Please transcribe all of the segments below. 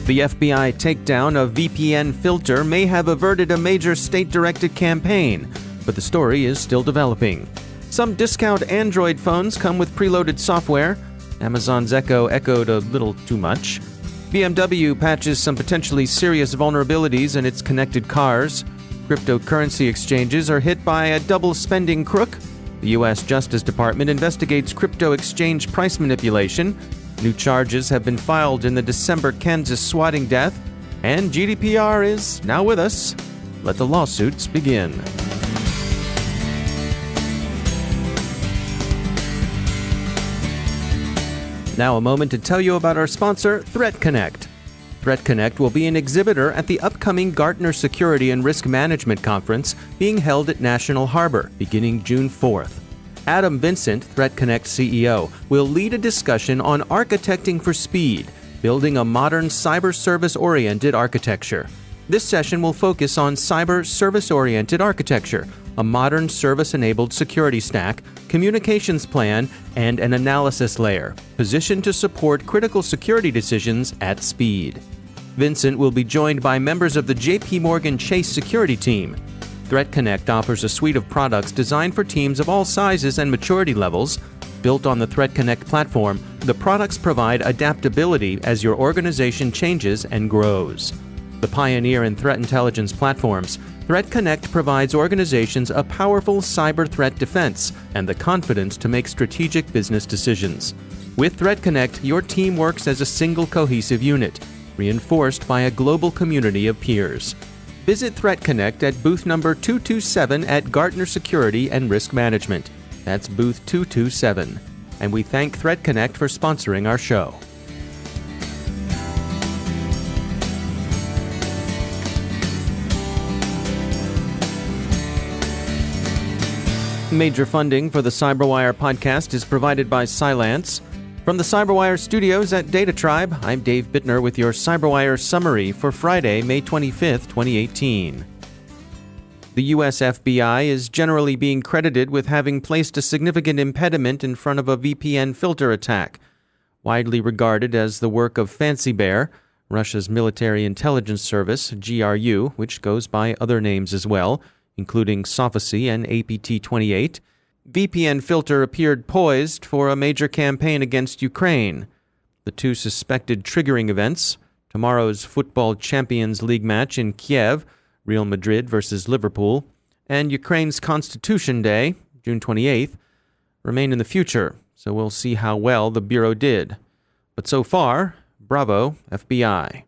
The FBI takedown of VPNFilter may have averted a major state-directed campaign, but the story is still developing. Some discount Android phones come with preloaded software. Amazon's Echo echoed a little too much. BMW patches some potentially serious vulnerabilities in its connected cars. Cryptocurrency exchanges are hit by a double spending crook. The U.S. Justice Department investigates crypto exchange price manipulation. New charges have been filed in the December Kansas swatting death. And GDPR is now with us. Let the lawsuits begin. Now a moment to tell you about our sponsor, ThreatConnect. ThreatConnect will be an exhibitor at the upcoming Gartner Security and Risk Management Conference being held at National Harbor beginning June 4th. Adam Vincent, ThreatConnect CEO, will lead a discussion on architecting for speed, building a modern cyber service-oriented architecture. This session will focus on cyber service-oriented architecture, a modern service-enabled security stack, communications plan, and an analysis layer, positioned to support critical security decisions at speed. Vincent will be joined by members of the J.P. Morgan Chase security team. ThreatConnect offers a suite of products designed for teams of all sizes and maturity levels. Built on the ThreatConnect platform, the products provide adaptability as your organization changes and grows. The pioneer in threat intelligence platforms, ThreatConnect provides organizations a powerful cyber threat defense and the confidence to make strategic business decisions. With ThreatConnect, your team works as a single cohesive unit, reinforced by a global community of peers. Visit ThreatConnect at booth number 227 at Gartner Security and Risk Management. That's booth 227. And we thank ThreatConnect for sponsoring our show. Major funding for the CyberWire podcast is provided by Cylance. From the CyberWire studios at Data Tribe, I'm Dave Bittner with your CyberWire summary for Friday, May 25th, 2018. The U.S. FBI is generally being credited with having placed a significant impediment in front of a VPNFilter attack, widely regarded as the work of Fancy Bear, Russia's military intelligence service, GRU, which goes by other names as well, including Sophisy and APT-28. VPNFilter appeared poised for a major campaign against Ukraine. The two suspected triggering events, tomorrow's Football Champions League match in Kiev, Real Madrid versus Liverpool, and Ukraine's Constitution Day, June 28th, remain in the future, so we'll see how well the Bureau did. But so far, bravo, FBI.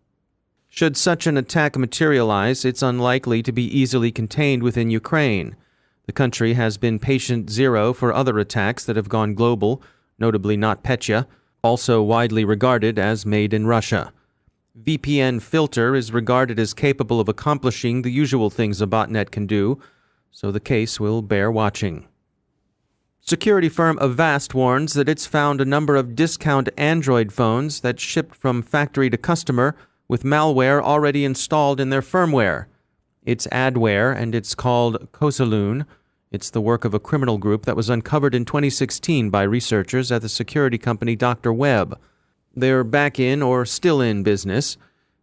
Should such an attack materialize, it's unlikely to be easily contained within Ukraine. The country has been patient zero for other attacks that have gone global, notably NotPetya, also widely regarded as made in Russia. VPNFilter is regarded as capable of accomplishing the usual things a botnet can do, so the case will bear watching. Security firm Avast warns that it's found a number of discount Android phones that shipped from factory to customer with malware already installed in their firmware. It's adware, and it's called Kosaloon. It's the work of a criminal group that was uncovered in 2016 by researchers at the security company Dr. Web. They're back in or still in business.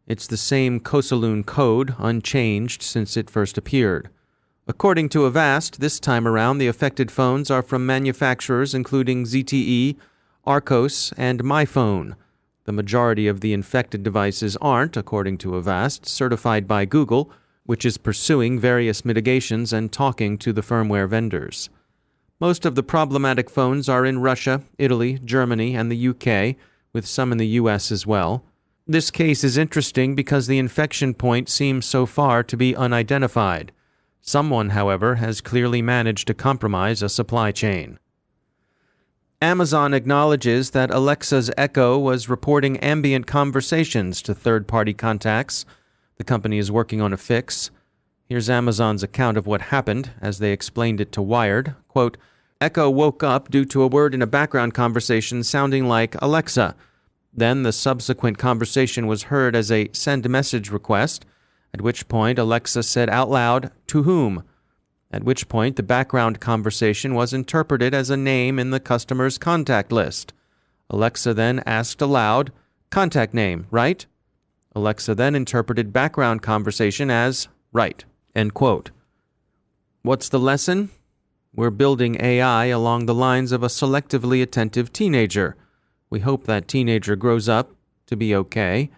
It's the same Kosaloon code, unchanged since it first appeared. According to Avast, this time around the affected phones are from manufacturers including ZTE, Arcos, and MyPhone. The majority of the infected devices aren't, according to Avast, certified by Google, which is pursuing various mitigations and talking to the firmware vendors. Most of the problematic phones are in Russia, Italy, Germany, and the UK, with some in the US as well. This case is interesting because the infection point seems so far to be unidentified. Someone, however, has clearly managed to compromise a supply chain. Amazon acknowledges that Alexa's Echo was reporting ambient conversations to third-party contacts. The company is working on a fix. Here's Amazon's account of what happened, as they explained it to Wired. Quote, Echo woke up due to a word in a background conversation sounding like Alexa. Then the subsequent conversation was heard as a send message request, at which point Alexa said out loud, "To whom?" At which point the background conversation was interpreted as a name in the customer's contact list. Alexa then asked aloud, "Contact name, right?" Alexa then interpreted background conversation as right, end quote. What's the lesson? We're building AI along the lines of a selectively attentive teenager. We hope that teenager grows up to be okay.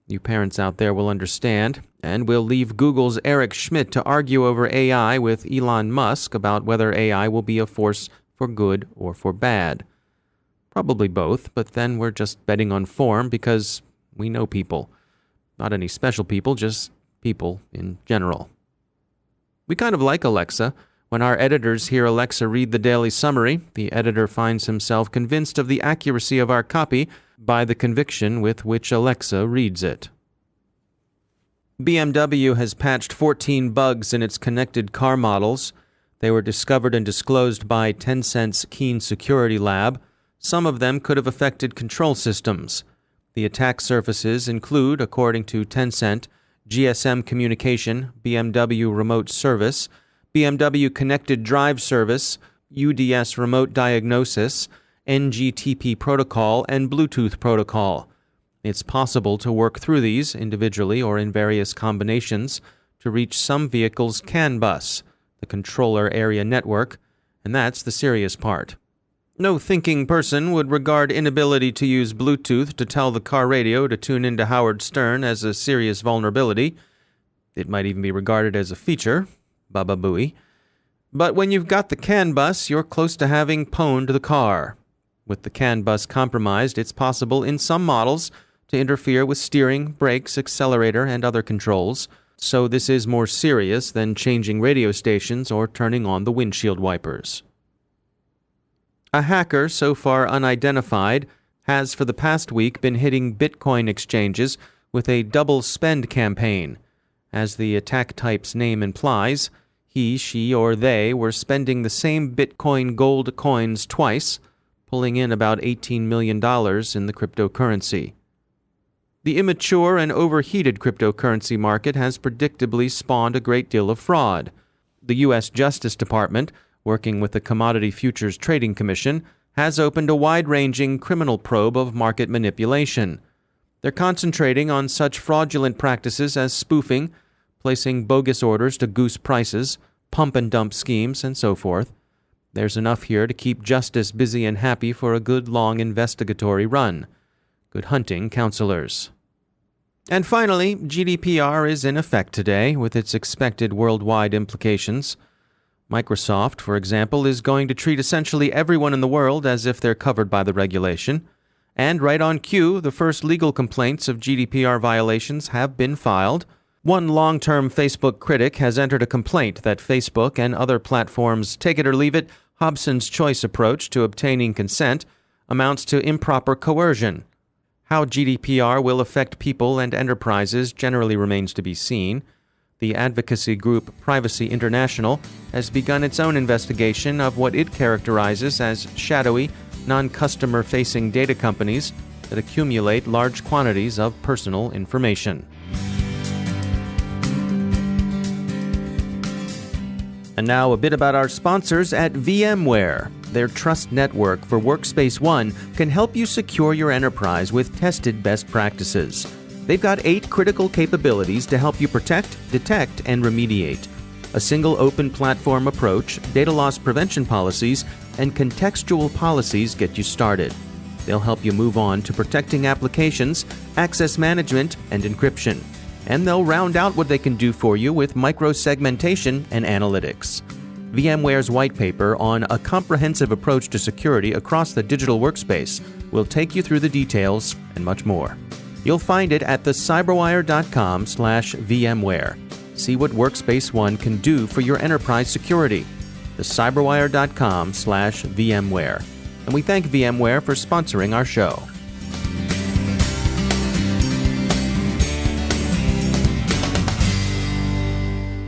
You parents out there will understand, and we'll leave Google's Eric Schmidt to argue over AI with Elon Musk about whether AI will be a force for good or for bad. Probably both, but then we're just betting on form because we know people. Not any special people, just people in general. We kind of like Alexa. When our editors hear Alexa read the daily summary, the editor finds himself convinced of the accuracy of our copy by the conviction with which Alexa reads it. BMW has patched 14 bugs in its connected car models. They were discovered and disclosed by Tencent's Keen Security Lab. Some of them could have affected control systems. The attack surfaces include, according to Tencent, GSM communication, BMW remote service, BMW Connected Drive Service, UDS Remote Diagnosis, NGTP protocol, and Bluetooth protocol. It's possible to work through these, individually or in various combinations, to reach some vehicles' CAN bus, the controller area network, and that's the serious part. No thinking person would regard inability to use Bluetooth to tell the car radio to tune into Howard Stern as a serious vulnerability. It might even be regarded as a feature. Baba Booey. But when you've got the CAN bus, you're close to having pwned the car. With the CAN bus compromised, it's possible in some models to interfere with steering, brakes, accelerator, and other controls. So this is more serious than changing radio stations or turning on the windshield wipers. A hacker, so far unidentified, has for the past week been hitting Bitcoin exchanges with a double spend campaign. As the attack type's name implies, he, she, or they were spending the same Bitcoin gold coins twice, pulling in about $18 million in the cryptocurrency. The immature and overheated cryptocurrency market has predictably spawned a great deal of fraud. The U.S. Justice Department, working with the Commodity Futures Trading Commission, has opened a wide-ranging criminal probe of market manipulation. They're concentrating on such fraudulent practices as spoofing, placing bogus orders to goose prices, pump-and-dump schemes, and so forth. There's enough here to keep justice busy and happy for a good long investigatory run. Good hunting, counselors. And finally, GDPR is in effect today, with its expected worldwide implications. Microsoft, for example, is going to treat essentially everyone in the world as if they're covered by the regulation. And right on cue, the first legal complaints of GDPR violations have been filed. One long-term Facebook critic has entered a complaint that Facebook and other platforms' take-it-or-leave-it, Hobson's choice approach to obtaining consent amounts to improper coercion. How GDPR will affect people and enterprises generally remains to be seen. The advocacy group Privacy International has begun its own investigation of what it characterizes as shadowy, non-customer-facing data companies that accumulate large quantities of personal information. And now a bit about our sponsors at VMware. Their trust network for Workspace ONE can help you secure your enterprise with tested best practices. They've got 8 critical capabilities to help you protect, detect, and remediate. A single open platform approach, data loss prevention policies, and contextual policies get you started. They'll help you move on to protecting applications, access management, and encryption. And they'll round out what they can do for you with micro-segmentation and analytics. VMware's white paper on a comprehensive approach to security across the digital workspace will take you through the details and much more. You'll find it at thecyberwire.com/VMware. See what Workspace ONE can do for your enterprise security. thecyberwire.com/VMware. And we thank VMware for sponsoring our show.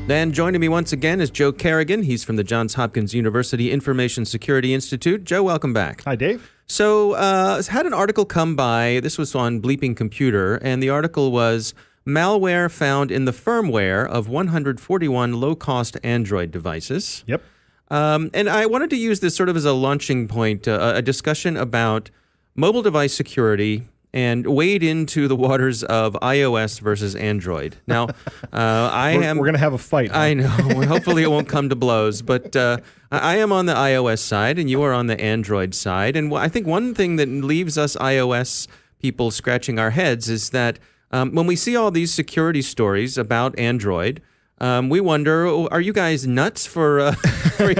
And joining me once again is Joe Kerrigan. He's from the Johns Hopkins University Information Security Institute. Joe, welcome back. Hi, Dave. So, had an article come by. This was on Bleeping Computer, and the article was malware found in the firmware of 141 low-cost Android devices. Yep. And I wanted to use this sort of as a launching point, a discussion about mobile device security and wade into the waters of iOS versus Android. Now, we're going to have a fight. Huh? I know. Hopefully it won't come to blows, but I am on the iOS side and you are on the Android side. And I think one thing that leaves us iOS people scratching our heads is that when we see all these security stories about Android, we wonder, are you guys nuts for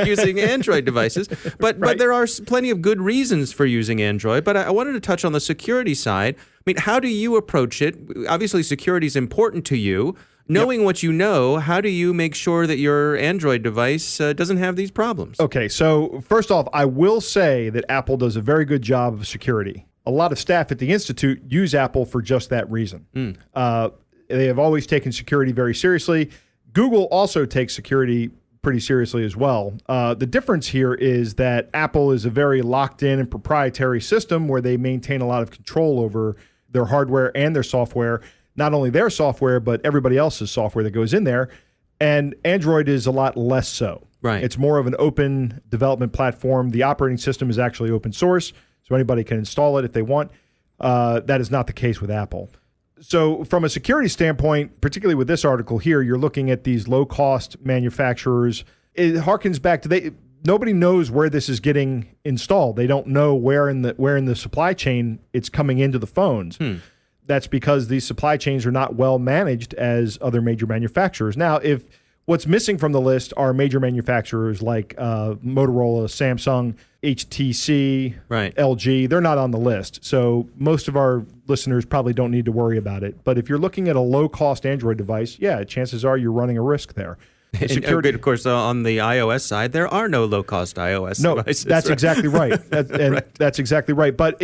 using Android devices? But there are plenty of good reasons for using Android. But I wanted to touch on the security side. I mean, how do you approach it? Obviously, security is important to you. Knowing what you know, how do you make sure that your Android device doesn't have these problems? Okay, so first off, I will say that Apple does a very good job of security. A lot of staff at the Institute use Apple for just that reason. They have always taken security very seriously. Google also takes security pretty seriously as well. The difference here is that Apple is a very locked-in and proprietary system where they maintain a lot of control over their hardware and their software. Not only their software, but everybody else's software that goes in there. And Android is a lot less so. Right. It's more of an open development platform. The operating system is actually open source, so anybody can install it if they want. That is not the case with Apple. So from a security standpoint, particularly with this article here, you're looking at these low-cost manufacturers. It harkens back to nobody knows where this is getting installed. They don't know where in the supply chain it's coming into the phones. That's because these supply chains are not well managed as other major manufacturers. Now, if what's missing from the list are major manufacturers like Motorola, Samsung, HTC, LG, they're not on the list. So most of our listeners probably don't need to worry about it. But if you're looking at a low-cost Android device, yeah, chances are you're running a risk there. Security, of course, on the iOS side, there are no low-cost iOS devices. That's exactly right. That's exactly right. But,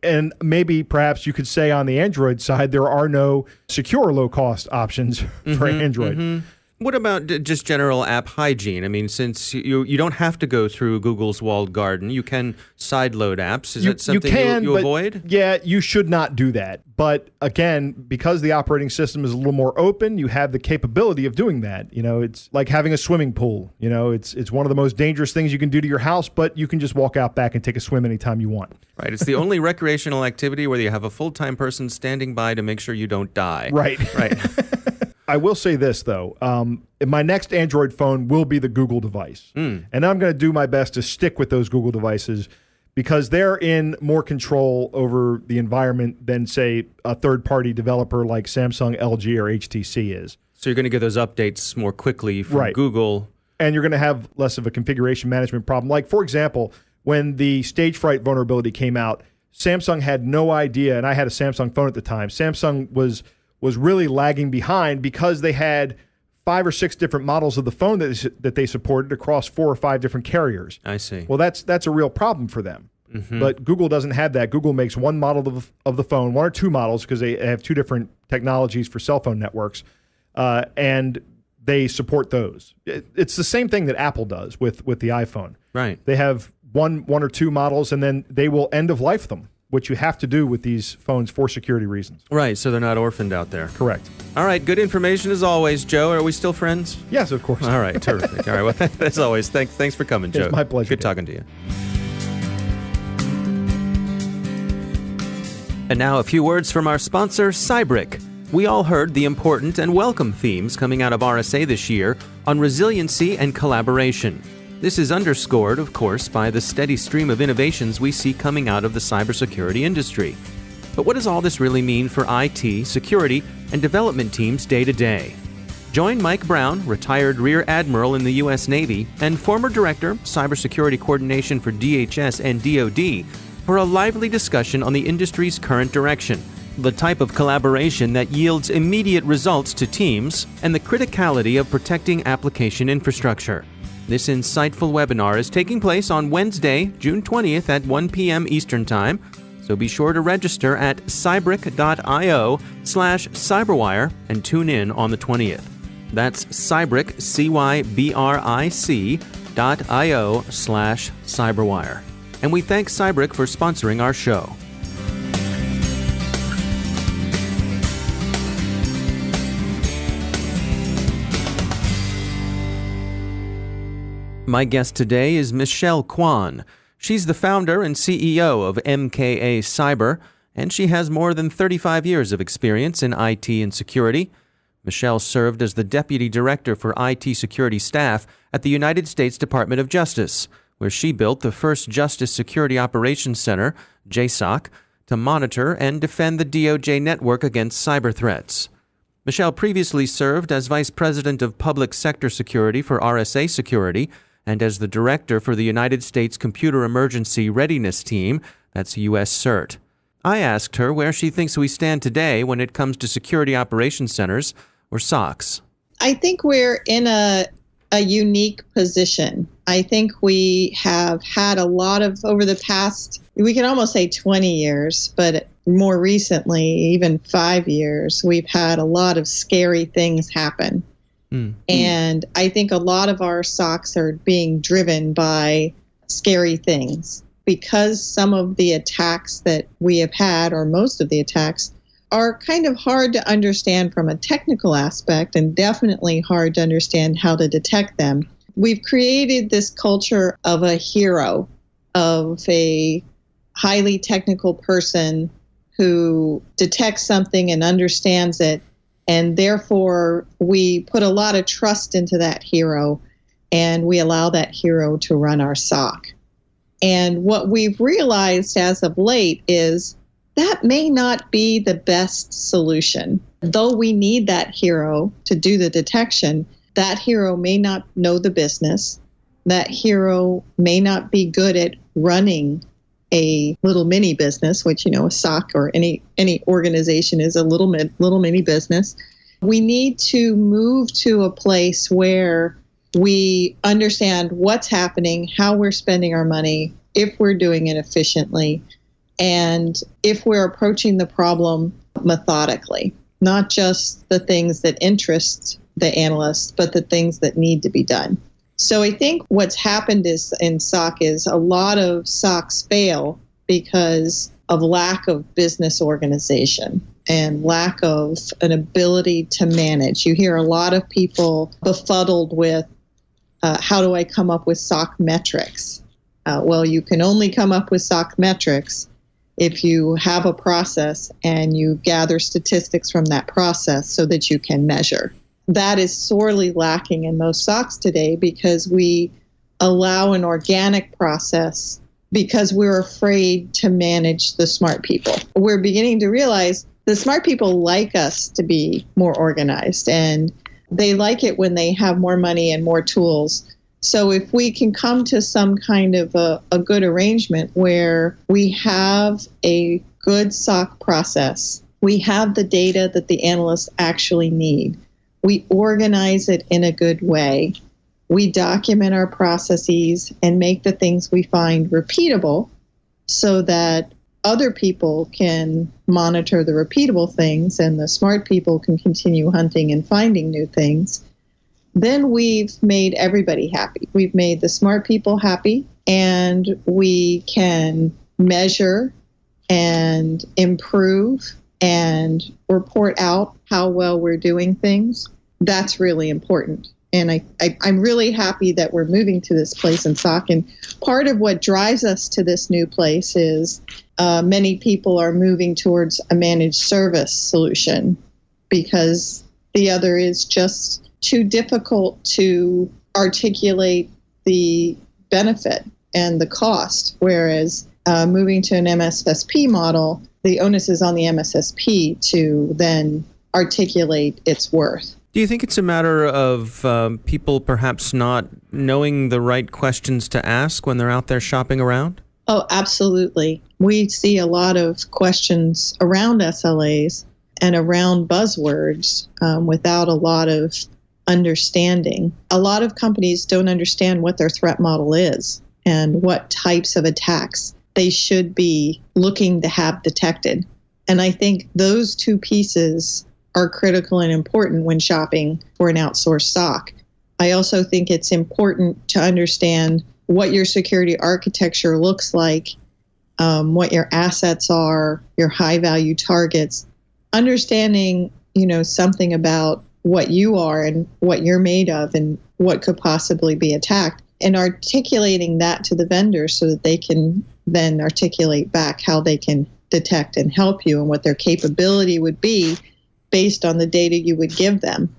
and maybe perhaps you could say on the Android side, there are no secure low-cost options for Android. What about just general app hygiene? I mean, since you don't have to go through Google's walled garden, you can sideload apps. Is that something you avoid? Yeah, you should not do that. But again, because the operating system is a little more open, you have the capability of doing that. It's like having a swimming pool. It's one of the most dangerous things you can do to your house, but you can just walk out back and take a swim anytime you want. Right. It's the only recreational activity where you have a full-time person standing by to make sure you don't die. Right. I will say this, though. My next Android phone will be the Google device. And I'm going to do my best to stick with those Google devices because they're in more control over the environment than, say, a third-party developer like Samsung, LG, or HTC is. So you're going to get those updates more quickly from Google. And you're going to have less of a configuration management problem. Like, for example, when the stage fright vulnerability came out, Samsung had no idea, and I had a Samsung phone at the time. Samsung was really lagging behind because they had 5 or 6 different models of the phone that they supported across 4 or 5 different carriers. I see. Well, that's a real problem for them. But Google doesn't have that. Google makes one model of the phone, 1 or 2 models, because they have 2 different technologies for cell phone networks, and they support those. It's the same thing that Apple does with the iPhone. Right. They have one or 2 models, and then they will end of life them, which you have to do with these phones for security reasons. Right, so they're not orphaned out there. Correct. All right, good information as always, Joe. Are we still friends? Yes, of course. All right, terrific. All right, well, as always, thanks for coming, Joe. It's my pleasure. Good talking to you. And now a few words from our sponsor, Cybrick. We all heard the important and welcome themes coming out of RSA this year on resiliency and collaboration. This is underscored, of course, by the steady stream of innovations we see coming out of the cybersecurity industry. But what does all this really mean for IT, security, and development teams day to day? Join Mike Brown, retired Rear Admiral in the U.S. Navy and former Director, Cybersecurity Coordination for DHS and DoD, for a lively discussion on the industry's current direction, the type of collaboration that yields immediate results to teams, and the criticality of protecting application infrastructure. This insightful webinar is taking place on Wednesday, June 20th at 1 p.m. Eastern Time, so be sure to register at cybrick.io/cyberwire and tune in on the 20th. That's Cybrick, cybric.io/cyberwire. And we thank Cybrick for sponsoring our show. My guest today is Michelle Kwan. She's the founder and CEO of MKA Cyber, and she has more than 35 years of experience in IT and security. Michelle served as the Deputy Director for IT Security Staff at the United States Department of Justice, where she built the first Justice Security Operations Center, JSOC, to monitor and defend the DOJ network against cyber threats. Michelle previously served as Vice President of Public Sector Security for RSA Security and as the Director for the United States Computer Emergency Readiness Team, that's U.S. CERT. I asked her where she thinks we stand today when it comes to security operations centers, or SOCs. I think we're in a unique position. I think we have had a lot of, over the past, we can almost say 20 years, but more recently, even 5 years, we've had a lot of scary things happen. And I think a lot of our SOCs are being driven by scary things because some of the attacks that we have had, or most of the attacks, are kind of hard to understand from a technical aspect and definitely hard to understand how to detect them. We've created this culture of a hero, of a highly technical person who detects something and understands it, and therefore we put a lot of trust into that hero and we allow that hero to run our SOC. And what we've realized as of late is that may not be the best solution. Though we need that hero to do the detection, that hero may not know the business. That hero may not be good at running a little mini business, which, a SOC or any organization is a little mini business. We need to move to a place where we understand what's happening, how we're spending our money, if we're doing it efficiently, and if we're approaching the problem methodically, not just the things that interest the analysts, but the things that need to be done. So I think what's happened is in SOC is a lot of SOCs fail because of lack of business organization and lack of an ability to manage. You hear a lot of people befuddled with, how do I come up with SOC metrics? Well, you can only come up with SOC metrics if you have a process and you gather statistics from that process so that you can measure. That is sorely lacking in most SOCs today because we allow an organic process because we're afraid to manage the smart people. We're beginning to realize the smart people like us to be more organized, and they like it when they have more money and more tools. So if we can come to some kind of a good arrangement where we have a good SOC process, we have the data that the analysts actually need, we organize it in a good way, we document our processes and make the things we find repeatable so that other people can monitor the repeatable things and the smart people can continue hunting and finding new things, then we've made everybody happy. We've made the smart people happy, and we can measure and improve and report out how well we're doing things. That's really important. And I'm really happy that we're moving to this place in SOC. And part of what drives us to this new place is many people are moving towards a managed service solution because the other is just too difficult to articulate the benefit and the cost. Whereas moving to an MSSP model, the onus is on the MSSP to then articulate its worth. Do you think it's a matter of people perhaps not knowing the right questions to ask when they're out there shopping around? Oh, absolutely. We see a lot of questions around SLAs and around buzzwords without a lot of understanding. A lot of companies don't understand what their threat model is and what types of attacks they should be looking to have detected. And I think those two pieces are critical and important when shopping for an outsourced SOC. I also think it's important to understand what your security architecture looks like, what your assets are, your high-value targets, understanding, something about what you are and what you're made of and what could possibly be attacked, and articulating that to the vendor so that they can then articulate back how they can detect and help you and what their capability would be based on the data you would give them.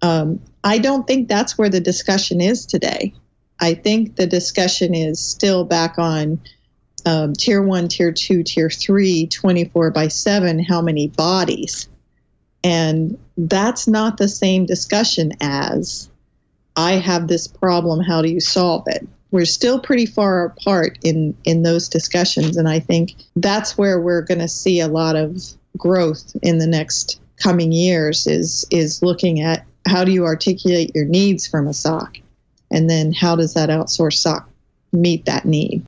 I don't think that's where the discussion is today. I think the discussion is still back on tier 1, tier 2, tier 3, 24/7, how many bodies. And that's not the same discussion as, I have this problem, how do you solve it? We're still pretty far apart in those discussions. And I think that's where we're going to see a lot of growth in the next coming years is looking at how do you articulate your needs from a SOC? And then how does that outsourced SOC meet that need?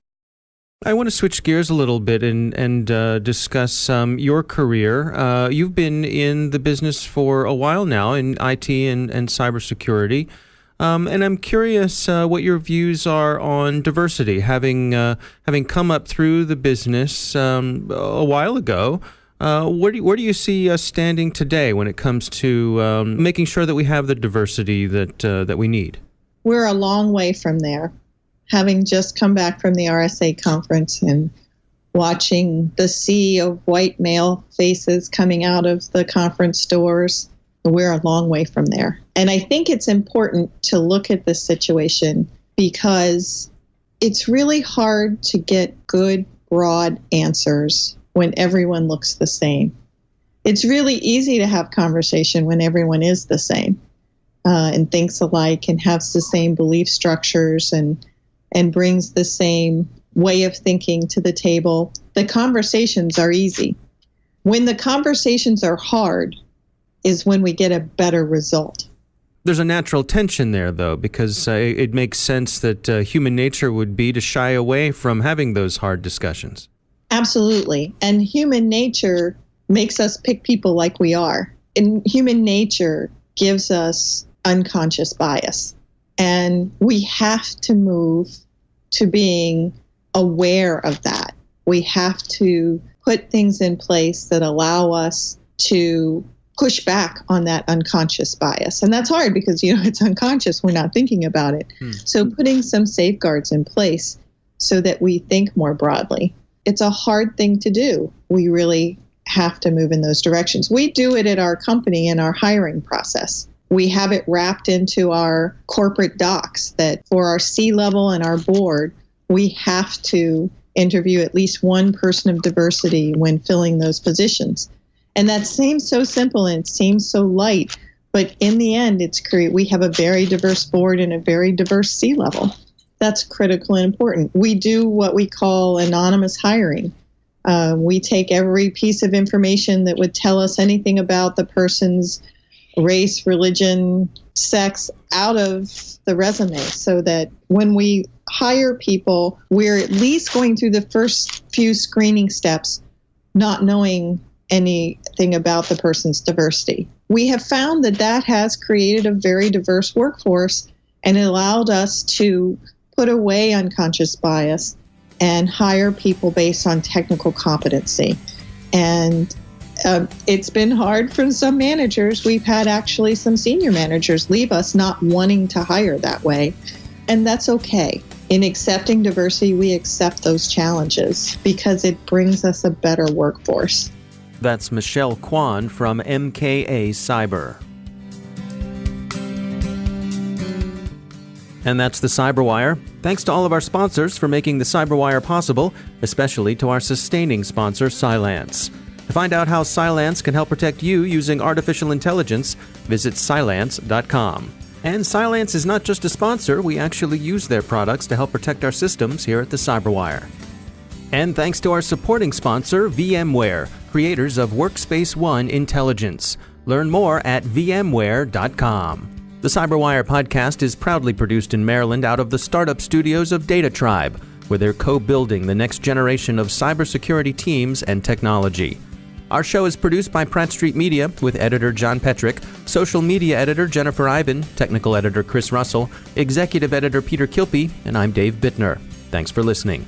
I want to switch gears a little bit and discuss your career. You've been in the business for a while now in IT and cybersecurity. And I'm curious what your views are on diversity, having come up through the business a while ago. Where do you see us standing today when it comes to making sure that we have the diversity that we need? We're a long way from there. Having just come back from the RSA conference and watching the sea of white male faces coming out of the conference doors, we're a long way from there. And I think it's important to look at this situation because it's really hard to get good, broad answers when everyone looks the same. It's really easy to have conversation when everyone is the same and thinks alike and has the same belief structures and brings the same way of thinking to the table. The conversations are easy. When the conversations are hard is when we get a better result. There's a natural tension there, though, because it makes sense that human nature would be to shy away from having those hard discussions. Absolutely. And human nature makes us pick people like we are. And human nature gives us unconscious bias. And we have to move to being aware of that. We have to put things in place that allow us to push back on that unconscious bias. And that's hard because, it's unconscious. We're not thinking about it. So putting some safeguards in place so that we think more broadly. It's a hard thing to do. We really have to move in those directions. We do it at our company in our hiring process. We have it wrapped into our corporate docs that for our C-level and our board, we have to interview at least one person of diversity when filling those positions. And that seems so simple and it seems so light, but in the end, we have a very diverse board and a very diverse C-level. That's critical and important. We do what we call anonymous hiring. We take every piece of information that would tell us anything about the person's race, religion, sex out of the resume so that when we hire people, we're at least going through the first few screening steps, not knowing anything about the person's diversity. We have found that has created a very diverse workforce and it allowed us to put away unconscious bias and hire people based on technical competency. And it's been hard for some managers. We've had actually some senior managers leave us not wanting to hire that way. And that's okay. In accepting diversity, we accept those challenges because it brings us a better workforce. That's Michelle Kwan from MKA Cyber. And that's the CyberWire. Thanks to all of our sponsors for making the CyberWire possible, especially to our sustaining sponsor, Cylance. To find out how Cylance can help protect you using artificial intelligence, visit Cylance.com. And Cylance is not just a sponsor, we actually use their products to help protect our systems here at the CyberWire. And thanks to our supporting sponsor, VMware, creators of Workspace ONE Intelligence. Learn more at VMware.com. The CyberWire podcast is proudly produced in Maryland out of the startup studios of Data Tribe, where they're co-building the next generation of cybersecurity teams and technology. Our show is produced by Pratt Street Media with editor John Petrick, social media editor Jennifer Iben, technical editor Chris Russell, executive editor Peter Kilpie, and I'm Dave Bittner. Thanks for listening.